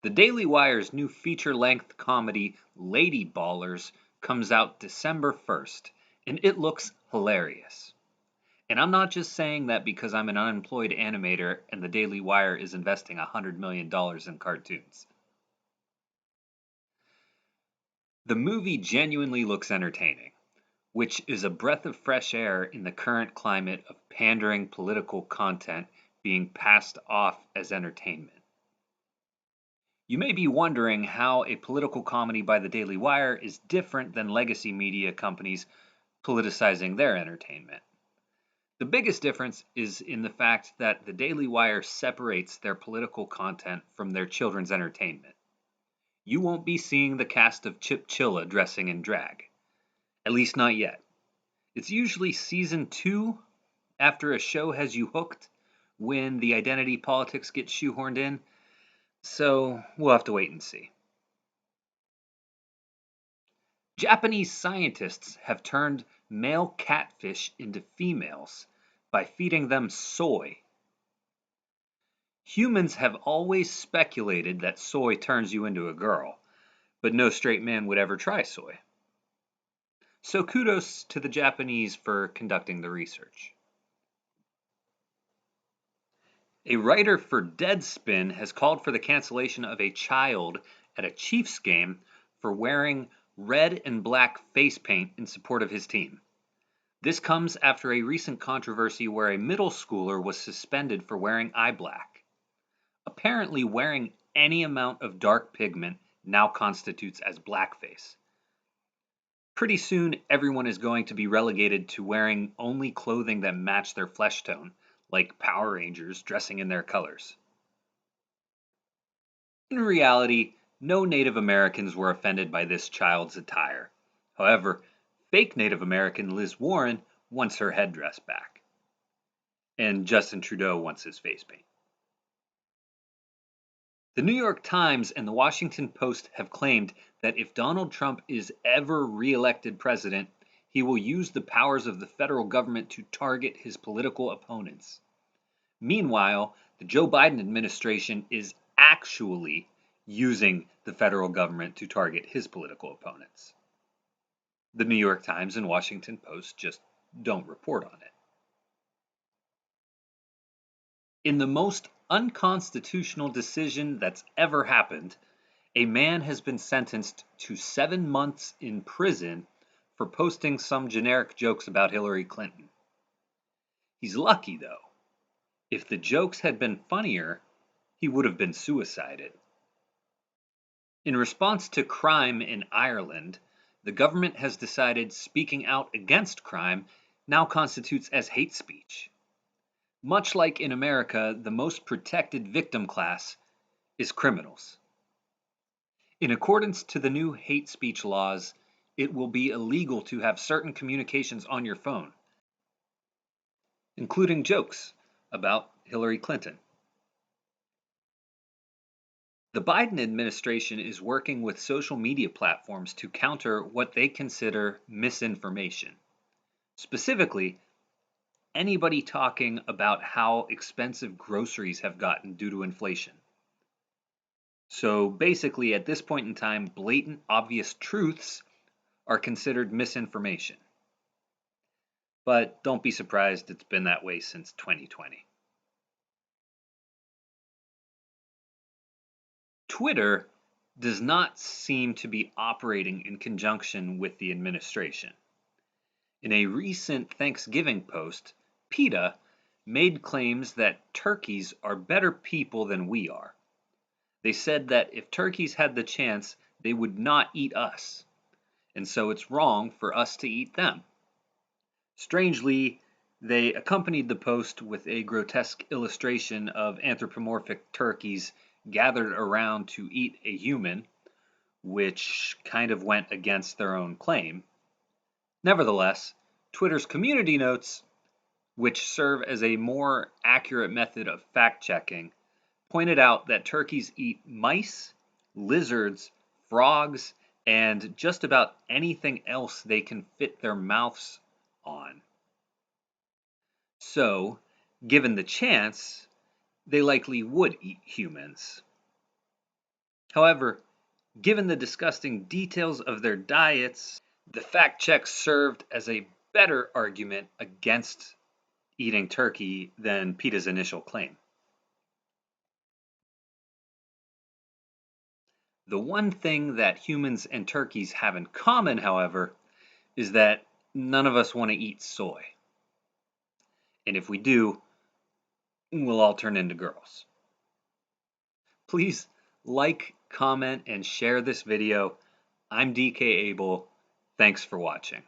The Daily Wire's new feature-length comedy LadyBallers comes out December 1st, and it looks hilarious. And I'm not just saying that because I'm an unemployed animator and the Daily Wire is investing $100 million in cartoons. The movie genuinely looks entertaining, which is a breath of fresh air in the current climate of pandering political content being passed off as entertainment. You may be wondering how a political comedy by the Daily Wire is different than legacy media companies politicizing their entertainment. The biggest difference is in the fact that the Daily Wire separates their political content from their children's entertainment. You won't be seeing the cast of Chip Chilla dressing in drag. At least not yet. It's usually season 2 after a show has you hooked when the identity politics get shoehorned in. So we'll have to wait and see. Japanese scientists have turned male catfish into females by feeding them soy. Humans have always speculated that soy turns you into a girl, but no straight man would ever try soy. So kudos to the Japanese for conducting the research. A writer for Deadspin has called for the cancellation of a child at a Chiefs game for wearing red and black face paint in support of his team. This comes after a recent controversy where a middle schooler was suspended for wearing eye black. Apparently, wearing any amount of dark pigment now constitutes as blackface. Pretty soon, everyone is going to be relegated to wearing only clothing that match their flesh tone, like Power Rangers dressing in their colors. In reality, no Native Americans were offended by this child's attire. However, fake Native American Liz Warren wants her headdress back. And Justin Trudeau wants his face paint. The New York Times and the Washington Post have claimed that if Donald Trump is ever re-elected president, he will use the powers of the federal government to target his political opponents. Meanwhile, the Joe Biden administration is actually using the federal government to target his political opponents. The New York Times and Washington Post just don't report on it. In the most unconstitutional decision that's ever happened, a man has been sentenced to 7 months in prison for posting some generic jokes about Hillary Clinton. He's lucky, though. If the jokes had been funnier, he would have been suicided. In response to crime in Ireland, the government has decided speaking out against crime now constitutes as hate speech. Much like in America, the most protected victim class is criminals. In accordance to the new hate speech laws, it will be illegal to have certain communications on your phone, including jokes about Hillary Clinton. The Biden administration is working with social media platforms to counter what they consider misinformation. Specifically, anybody talking about how expensive groceries have gotten due to inflation. So basically, at this point in time, blatant, obvious truths are considered misinformation. But don't be surprised, it's been that way since 2020. Twitter does not seem to be operating in conjunction with the administration. In a recent Thanksgiving post, PETA made claims that turkeys are better people than we are. They said that if turkeys had the chance, they would not eat us, and so it's wrong for us to eat them. Strangely, they accompanied the post with a grotesque illustration of anthropomorphic turkeys gathered around to eat a human, which kind of went against their own claim. Nevertheless, Twitter's community notes, which serve as a more accurate method of fact-checking, pointed out that turkeys eat mice, lizards, frogs, and just about anything else they can fit their mouths on. So, given the chance, they likely would eat humans. However, given the disgusting details of their diets, the fact check served as a better argument against eating turkey than PETA's initial claim. The one thing that humans and turkeys have in common, however, is that none of us want to eat soy. And if we do, we'll all turn into girls. Please like, comment, and share this video. I'm DK Abel. Thanks for watching.